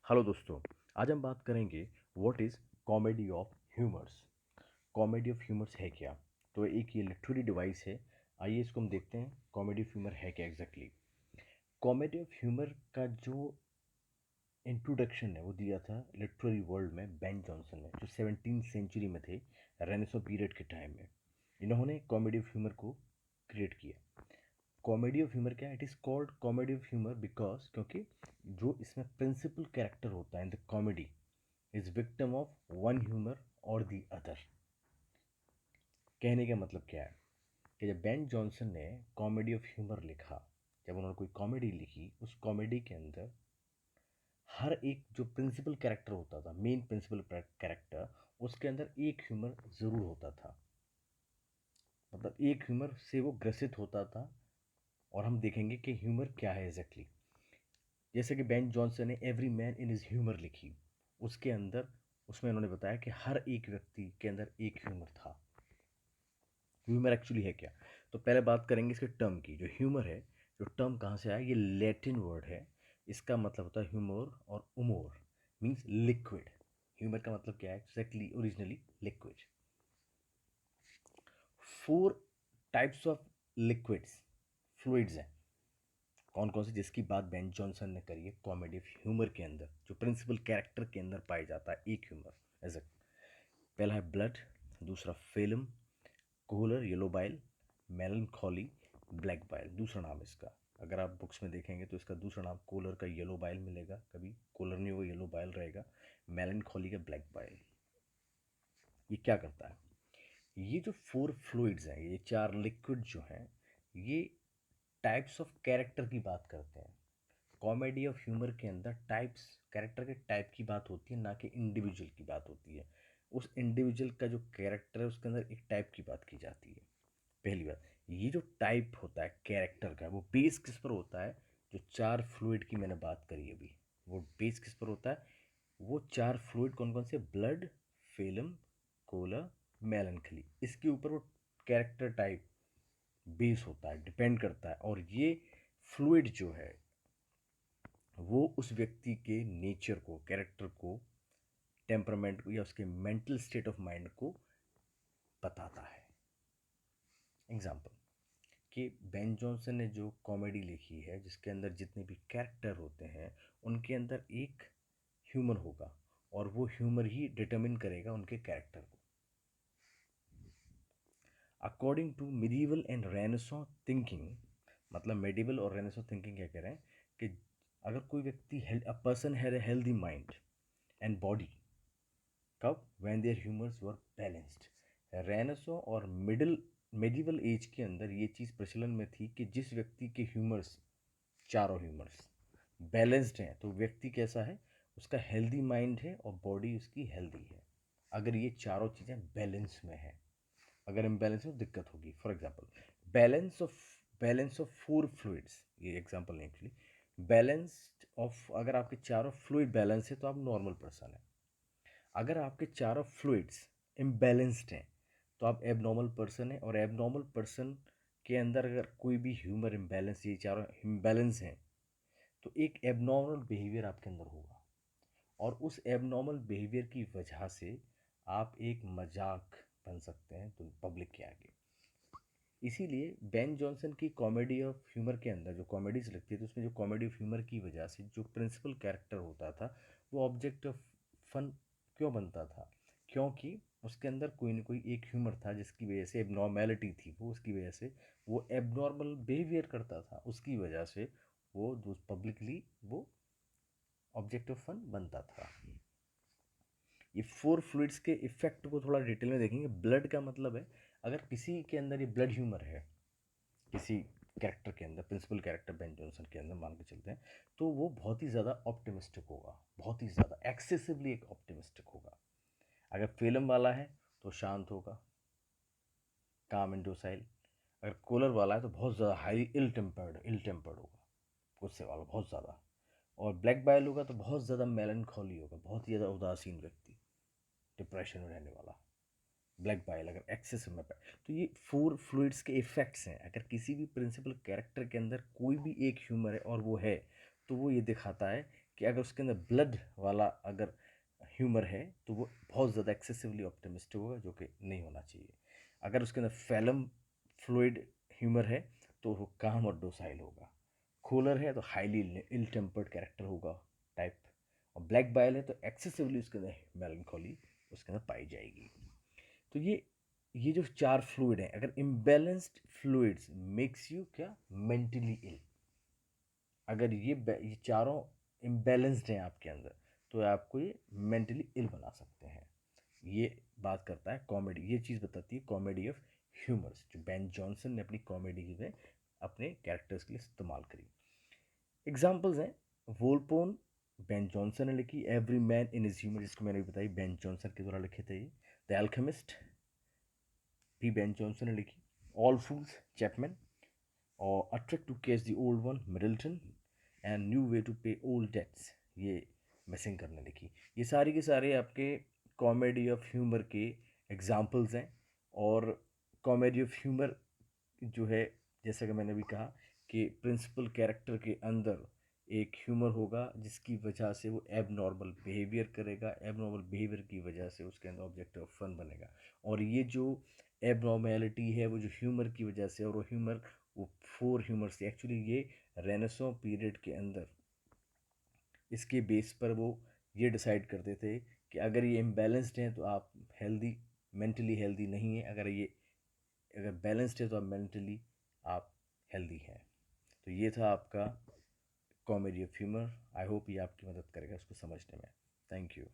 Hello दोस्तों। आज हम बात करेंगे what is comedy of humours. Comedy of humours है क्या? तो एक ये लिटरेरी डिवाइस है। आइए इसको हम देखते हैं कॉमेडी ऑफ ह्यूमर है क्या एग्जैक्टली। कॉमेडी ऑफ ह्यूमर का जो इंट्रोडक्शन है वो दिया था लिटरेरी वर्ल्ड में बेन जॉनसन ने, जो 17th सेंचुरी में थे, रेनेसो पीरियड के टाइम में। इन्होंने कॉमेडी ऑफ ह्यूमर को क्रिएट किया। कॉमेडी ऑफ ह्यूमर क्या? It is called comedy of humour because क्योंकि जो इसमें प्रिंसिपल कैरेक्टर होता है in the comedy is victim of one humour और दी अदर। कहने का मतलब क्या है कि जब बेन जॉनसन ने कॉमेडी ऑफ ह्यूमर लिखा, जब उन्होंने कोई कॉमेडी लिखी, उस कॉमेडी के अंदर हर एक जो प्रिंसिपल कैरेक्टर होता था, मेन प्रिंसिपल कैरेक्टर, उसके अंदर एक ह्यूमर ज़रूर होता था। मतलब एक ह्यूमर से वो ग्रसित होता था। और हम देखेंगे कि ह्यूमर क्या है एग्जैक्टली। जैसे कि बेन जॉनसन ने every man in is humour लिखी, उसके अंदर उसमें उन्होंने बताया कि हर एक व्यक्ति के अंदर एक ह्यूमर था। ह्यूमर एक्चुअली है क्या? तो पहले बात करेंगे इसके टर्म की। जो ह्यूमर है, जो टर्म कहाँ से आया, ये लैटिन वर्ड है। इसका मतलब होता है ह्यूमर और उमोर मीन्स लिक्विड। ह्यूमर का मतलब क्या है exactly? Originally liquid. Four types of liquids, fluids हैं। कौन कौन से? जिसकी बात बेन जॉनसन ने करी है कॉमेडी ऑफ ह्यूमर के अंदर, जो प्रिंसिपल कैरेक्टर के अंदर पाया जाता है एक ह्यूमर एज ए। पहला है ब्लड, दूसरा phlegm, choler yellow bile, melancholy, black bile दूसरा नाम इसका। अगर आप बुक्स में देखेंगे तो इसका दूसरा नाम कोलर का येलो बाइल मिलेगा, कभी कोलर नहीं होगा येलो बाइल रहेगा। मेलनखॉली का ब्लैक बाइल। ये क्या करता है? ये जो फोर फ्लूइड्स हैं, ये चार लिक्विड जो हैं, ये टाइप्स ऑफ कैरेक्टर की बात करते हैं। कॉमेडी ऑफ ह्यूमर के अंदर टाइप्स, कैरेक्टर के टाइप की बात होती है, ना कि इंडिविजुअल की बात होती है। उस इंडिविजुअल का जो कैरेक्टर है उसके अंदर एक टाइप की बात की जाती है। पहली बात, ये जो टाइप होता है कैरेक्टर का, वो बेस किस पर होता है? जो चार फ्लूइड की मैंने बात करी अभी, वो बेस किस पर होता है? वो चार फ्लूइड कौन कौन से? Blood, phlegm, choler, melancholy. इसके ऊपर वो कैरेक्टर टाइप बेस होता है, डिपेंड करता है। और ये फ्लूइड जो है वो उस व्यक्ति के नेचर को, कैरेक्टर को, टेम्परामेंट को या उसके मेंटल स्टेट ऑफ माइंड को बताता है। एग्जाम्पल कि बेन जॉनसन ने जो कॉमेडी लिखी है जिसके अंदर जितने भी कैरेक्टर होते हैं उनके अंदर एक ह्यूमर होगा, और वो ह्यूमर ही डिटरमिन करेगा उनके कैरेक्टर को। According to medieval and renaissance thinking, मतलब मेडिवल और रेनेसां थिंकिंग क्या कह रहे हैं कि अगर कोई व्यक्ति, a person had a healthy mind and body, कब? When their humours were balanced. Renaissance और मिडिवल एज के अंदर ये चीज़ प्रचलन में थी कि जिस व्यक्ति के ह्यूमर्स, चारों ह्यूमर्स बैलेंस्ड हैं, तो व्यक्ति कैसा है? उसका हेल्दी माइंड है और बॉडी उसकी हेल्दी है। अगर ये चारों चीज़ें बैलेंस में है, अगर इम्बैलेंस में दिक्कत होगी। For example, balance of balance of four fluids, ये एग्जाम्पल नहीं एक्चुअली। बैलेंस्ड ऑफ, अगर आपके चारों फ्लूइड बैलेंस है तो आप नॉर्मल पर्सन है। अगर आपके चारों फ्लूइड्स इम्बैलेंस्ड हैं तो आप एबनॉर्मल पर्सन है। और एबनॉर्मल पर्सन के अंदर अगर कोई भी ह्यूमर इम्बैलेंस, ये चारों इम्बैलेंस हैं, तो एक एबनॉर्मल बिहेवियर आपके अंदर होगा। और उस एबनॉर्मल बिहेवियर की वजह से आप एक मजाक बन सकते हैं तो पब्लिक के आगे। इसीलिए बेन जॉनसन की कॉमेडी ऑफ ह्यूमर के अंदर जो कॉमेडीज लगती है, तो उसमें जो कॉमेडी ऑफ ह्यूमर की वजह से जो प्रिंसिपल कैरेक्टर होता था वो ऑब्जेक्ट ऑफ फन क्यों बनता था? क्योंकि उसके अंदर कोई ना कोई एक ह्यूमर था जिसकी वजह से एबनॉर्मेलिटी थी, वो उसकी वजह से वो एबनॉर्मल बिहेवियर करता था, उसकी वजह से वो पब्लिकली वो ऑब्जेक्ट ऑफ फन बनता था। ये फोर फ्लूइड्स के इफेक्ट को थोड़ा डिटेल में देखेंगे। ब्लड का मतलब है, अगर किसी के अंदर ये ब्लड ह्यूमर है, किसी कैरेक्टर के अंदर, प्रिंसिपल कैरेक्टर बेन जॉनसन के अंदर मान के चलते हैं, तो वो बहुत ही ज़्यादा ऑप्टिमिस्टिक होगा, बहुत ही ज़्यादा एक्सेसिवली एक ऑप्टिमिस्टिक होगा। अगर फिल्म वाला है तो शांत होगा, काम एंड डोसाइल। अगर कूलर वाला है तो बहुत ज़्यादा हाई इल टेम्पर्ड होगा, गुस्से वाला बहुत ज़्यादा। और ब्लैक बाइल होगा तो बहुत ज़्यादा मेलनखॉली होगा, बहुत ही ज़्यादा उदासीन व्यक्ति, डिप्रेशन में रहने वाला। ब्लैक बाइल अगर एक्सेस में पाए, तो ये फोर फ्लूइड्स के इफेक्ट्स हैं। अगर किसी भी प्रिंसिपल कैरेक्टर के अंदर कोई भी एक ह्यूमर है और वो है, तो वो ये दिखाता है कि अगर उसके अंदर ब्लड वाला अगर ह्यूमर है तो वो बहुत ज़्यादा एक्सेसिवली ऑप्टिमिस्टिक होगा, जो कि नहीं होना चाहिए। अगर उसके अंदर फैलम फ्लूइड ह्यूमर है तो वो काम और डोसाइल होगा। कूलर है तो हाईली इल टेम्पर्ड कैरेक्टर होगा टाइप। और ब्लैक बाइल है तो एक्सेसिवली उसके अंदर मेलनकॉली उसके अंदर पाई जाएगी। तो ये जो चार फ्लूइड हैं, अगर इम्बैलेंस्ड फ्लूइड्स मेक्स यू क्या मेंटली इल, अगर ये चारों इम्बैलेंस्ड हैं आपके अंदर तो आपको ये मेंटली इल बना सकते हैं। ये बात करता है कॉमेडी, ये चीज़ बताती है कॉमेडी ऑफ ह्यूमर्स, जो बेन जॉनसन ने अपनी कॉमेडी में अपने कैरेक्टर्स के लिए इस्तेमाल करी। एग्जाम्पल्स हैं वोल्पोन, बेन जॉनसन ने लिखी। Every man in is humour, जिसको मैंने भी बताई, बेन जॉनसन के द्वारा लिखे थे ये। द एल्केमिस्ट भी बेन जॉनसन ने लिखी। ऑल फूल्स चैपमैन, और a Trick to Catch the Old One Middleton, and New Way to Pay Old Debts ये मिसिंग करने लिखी। ये सारी के सारे आपके कॉमेडी ऑफ ह्यूमर के एग्जाम्पल्स हैं। और कॉमेडी ऑफ ह्यूमर जो है, जैसा कि मैंने भी कहा कि प्रिंसिपल कैरेक्टर के अंदर एक ह्यूमर होगा जिसकी वजह से वो एब नॉर्मल बिहेवियर करेगा, एब नॉर्मल बिहेवियर की वजह से उसके अंदर ऑब्जेक्टिव ऑफ फन बनेगा। और ये जो एब नॉर्मेलिटी है वो जो ह्यूमर की वजह से, और वो ह्यूमर वो फोर ह्यूमर से एक्चुअली ये रेनेसॉ पीरियड के अंदर इसके बेस पर वो ये डिसाइड करते थे कि अगर ये इम्बैलेंस्ड हैं तो आप हेल्दी, मेंटली हेल्दी नहीं है, अगर बैलेंस्ड है तो आप मेंटली आप हेल्दी हैं। तो ये था आपका comedy of humour. I hope ये आपकी मदद करेगा उसको समझने में। Thank you.